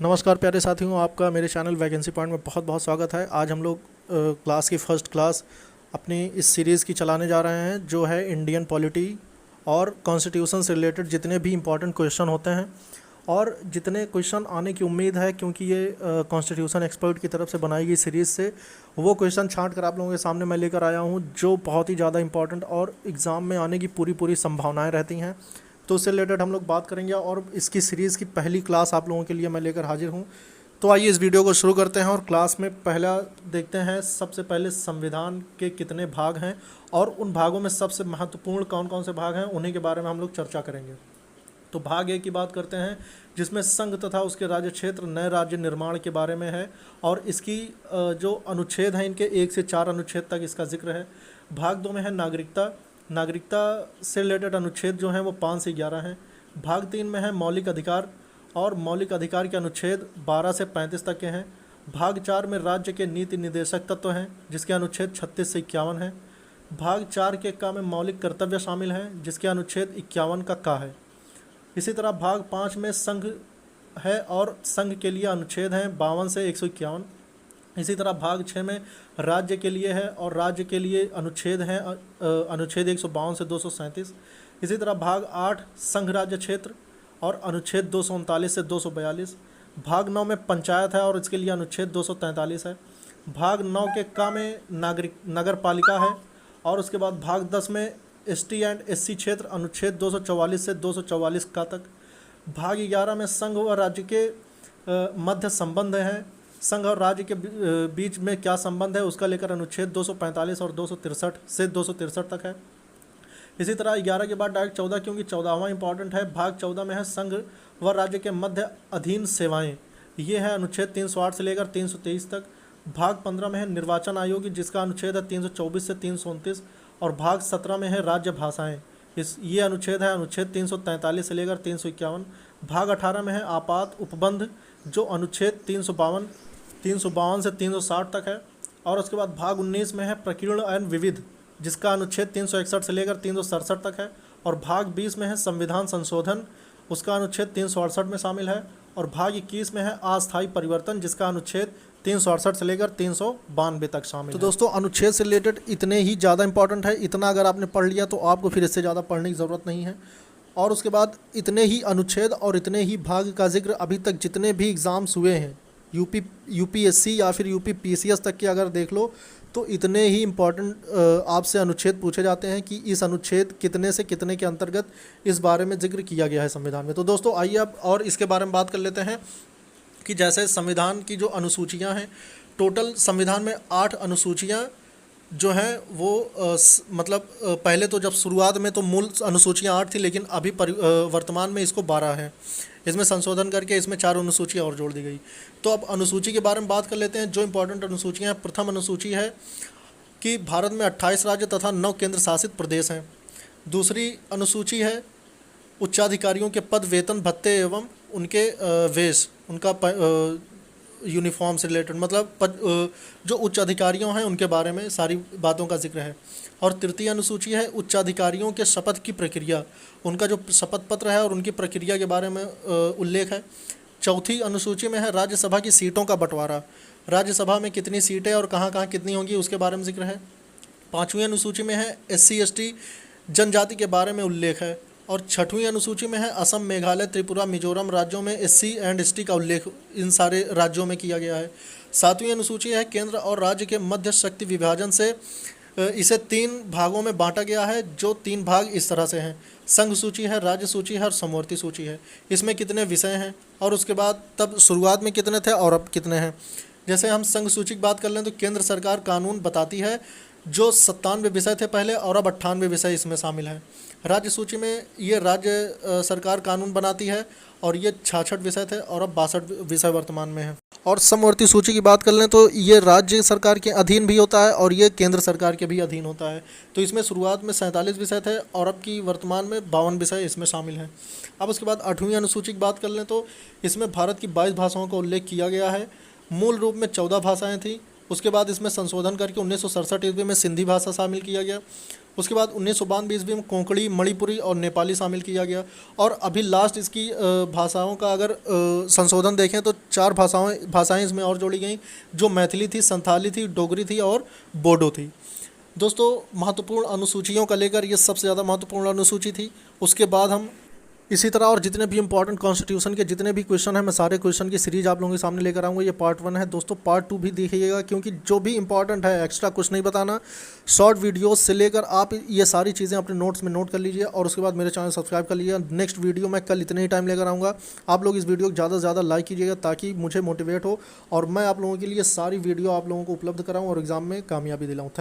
नमस्कार प्यारे साथियों, आपका मेरे चैनल वैकेंसी पॉइंट में बहुत बहुत स्वागत है। आज हम लोग क्लास की फ़र्स्ट क्लास अपनी इस सीरीज़ की चलाने जा रहे हैं, जो है इंडियन पॉलिटी और कॉन्स्टिट्यूशन से रिलेटेड जितने भी इम्पोर्टेंट क्वेश्चन होते हैं और जितने क्वेश्चन आने की उम्मीद है, क्योंकि ये कॉन्स्टिट्यूशन एक्सपर्ट की तरफ से बनाई गई सीरीज़ से वो क्वेश्चन छांट कर आप लोगों के सामने मैं लेकर आया हूँ, जो बहुत ही ज़्यादा इंपॉर्टेंट और एग्ज़ाम में आने की पूरी पूरी संभावनाएँ रहती हैं। तो उससे रिलेटेड हम लोग बात करेंगे और इसकी सीरीज़ की पहली क्लास आप लोगों के लिए मैं लेकर हाजिर हूँ। तो आइए इस वीडियो को शुरू करते हैं और क्लास में पहला देखते हैं। सबसे पहले संविधान के कितने भाग हैं और उन भागों में सबसे महत्वपूर्ण कौन कौन से भाग हैं, उन्हीं के बारे में हम लोग चर्चा करेंगे। तो भाग ए की बात करते हैं, जिसमें संघ तथा उसके राज्य क्षेत्र नए राज्य निर्माण के बारे में है और इसकी जो अनुच्छेद हैं, इनके 1 से 4 अनुच्छेद तक इसका जिक्र है। भाग 2 में है नागरिकता। नागरिकता से रिलेटेड अनुच्छेद जो हैं वो 5 से 11 हैं। भाग 3 में है मौलिक अधिकार और मौलिक अधिकार के अनुच्छेद 12 से 35 तक के हैं। भाग 4 में राज्य के नीति निर्देशक तत्व हैं, जिसके अनुच्छेद 36 से 51 हैं। भाग 4 के का में मौलिक कर्तव्य शामिल हैं, जिसके अनुच्छेद 51 का है। इसी तरह भाग 5 में संघ है और संघ के लिए अनुच्छेद हैं 52 से 151। इसी तरह भाग 6 में राज्य के लिए है और राज्य के लिए अनुच्छेद हैं अनुच्छेद 152 से 237। इसी तरह भाग 8 संघ राज्य क्षेत्र और अनुच्छेद 239 से 242। भाग 9 में पंचायत है और इसके लिए अनुच्छेद 243 है। भाग 9 के का में नगर पालिका है और उसके बाद भाग 10 में एसटी एंड एससी क्षेत्र अनुच्छेद 244 से 244 का तक। भाग 11 में संघ व राज्य के मध्य संबंध हैं, संघ और राज्य के बीच में क्या संबंध है उसका लेकर अनुच्छेद 245 और 263 से 263 तक है। इसी तरह 11 के बाद डायरेक्ट 14, क्योंकि 14वां इंपॉर्टेंट है। भाग 14 में है संघ व राज्य के मध्य अधीन सेवाएं, ये है अनुच्छेद 308 से लेकर 323 तक। भाग 15 में है निर्वाचन आयोग, जिसका अनुच्छेद है 324 से 329 और भाग 17 में है राज्य भाषाएं, ये अनुच्छेद है अनुच्छेद 343 से लेकर 351। भाग 18 में है आपात उपबंध, जो अनुच्छेद 352 से 360 तक है। और उसके बाद भाग 19 में है प्रकीर्ण एवं विविध, जिसका अनुच्छेद 361 से लेकर 367 तक है। और भाग 20 में है संविधान संशोधन, उसका अनुच्छेद 368 में शामिल है। और भाग 21 में है अस्थायी परिवर्तन, जिसका अनुच्छेद 368 से लेकर 392 तक शामिल है। तो दोस्तों, अनुच्छेद से रिलेटेड इतने ही ज़्यादा इंपॉर्टेंट है। इतना अगर आपने पढ़ लिया तो आपको फिर इससे ज़्यादा पढ़ने की ज़रूरत नहीं है। और उसके बाद इतने ही अनुच्छेद और इतने ही भाग का जिक्र अभी तक जितने भी एग्ज़ाम्स हुए हैं, यूपीएससी या फिर यूपीपीसीएस तक के अगर देख लो, तो इतने ही इम्पॉर्टेंट आपसे अनुच्छेद पूछे जाते हैं कि इस अनुच्छेद कितने से कितने के अंतर्गत इस बारे में जिक्र किया गया है संविधान में। तो दोस्तों, आइए अब और इसके बारे में बात कर लेते हैं कि जैसे संविधान की जो अनुसूचियां हैं, टोटल संविधान में 8 अनुसूचियां जो हैं वो पहले तो जब शुरुआत में तो मूल अनुसूचियां 8 थी, लेकिन अभी वर्तमान में इसको 12 है। इसमें संशोधन करके इसमें 4 अनुसूचियाँ और जोड़ दी गई। तो अब अनुसूची के बारे में बात कर लेते हैं। जो इंपॉर्टेंट अनुसूचियाँ हैं, प्रथम अनुसूची है कि भारत में 28 राज्य तथा 9 केंद्र शासित प्रदेश हैं। दूसरी अनुसूची है उच्चाधिकारियों के पद, वेतन, भत्ते एवं उनके वेश, उनका यूनिफॉर्म से रिलेटेड, जो उच्च अधिकारियों हैं उनके बारे में सारी बातों का जिक्र है। और तृतीय अनुसूची है उच्चाधिकारियों के शपथ की प्रक्रिया, उनका जो शपथ पत्र है और उनकी प्रक्रिया के बारे में उल्लेख है। चौथी अनुसूची में है राज्यसभा की सीटों का बंटवारा, राज्यसभा में कितनी सीटें और कहाँ कहाँ कितनी होंगी उसके बारे में जिक्र है। पाँचवीं अनुसूची में है SC ST जनजाति के बारे में उल्लेख है। और छठवीं अनुसूची में है असम, मेघालय, त्रिपुरा, मिजोरम राज्यों में SC एंड ST का उल्लेख इन सारे राज्यों में किया गया है। सातवीं अनुसूची है केंद्र और राज्य के मध्य शक्ति विभाजन से इसे 3 भागों में बांटा गया है, जो 3 भाग इस तरह से हैं। संघ सूची है, राज्य सूची है और समवर्ती सूची है। इसमें कितने विषय हैं और उसके बाद तब शुरुआत में कितने थे और अब कितने हैं। जैसे हम संघ सूची की बात कर लें तो केंद्र सरकार कानून बताती है, जो 97 विषय थे पहले और अब 98 विषय इसमें शामिल हैं। राज्य सूची में ये राज्य सरकार कानून बनाती है और ये 66 विषय थे और अब 62 विषय वर्तमान में हैं। और समवर्ती सूची की बात कर लें तो ये राज्य सरकार के अधीन भी होता है और ये केंद्र सरकार के भी अधीन होता है। तो इसमें शुरुआत में 47 विषय थे और अब की वर्तमान में 52 विषय इसमें शामिल हैं। अब उसके बाद 8वीं अनुसूची की बात कर लें तो इसमें भारत की 22 भाषाओं का उल्लेख किया गया है। मूल रूप में 14 भाषाएँ थीं उसके बाद इसमें संशोधन करके 1967 ईस्वी में सिंधी भाषा शामिल किया गया। उसके बाद 1992 ईस्वी में कोंकणी, मणिपुरी और नेपाली शामिल किया गया। और अभी लास्ट इसकी भाषाओं का अगर संशोधन देखें तो 4 भाषाएं इसमें और जोड़ी गई, जो मैथिली थी, संथाली थी, डोगरी थी और बोडो थी। दोस्तों, महत्वपूर्ण अनुसूचियों का लेकर ये सबसे ज़्यादा महत्वपूर्ण अनुसूची थी। उसके बाद हम इसी तरह और जितने भी इंपॉर्टेंट कॉन्स्टिट्यूशन के जितने भी क्वेश्चन हैं, मैं सारे क्वेश्चन की सीरीज आप लोगों के सामने लेकर आऊँगा। ये पार्ट 1 है दोस्तों, पार्ट 2 भी देखिएगा, क्योंकि जो भी इंपॉर्टेंट है एक्स्ट्रा कुछ नहीं बताना। शॉर्ट वीडियोस से लेकर आप ये सारी चीज़ें अपने नोट्स में नोट कर लीजिए और उसके बाद मेरे चैनल सब्सक्राइब कर लीजिएगा। नेक्स्ट वीडियो मैं कल इतने ही टाइम लेकर आऊँगा। आप लोग इस वीडियो को ज़्यादा से ज़्यादा लाइक कीजिएगा ताकि मुझे मोटिवेट हो और मैं आप लोगों के लिए सारी वीडियो आप लोगों को उपलब्ध कराऊँ और एग्ज़ाम में कामयाबी दिलाऊँ।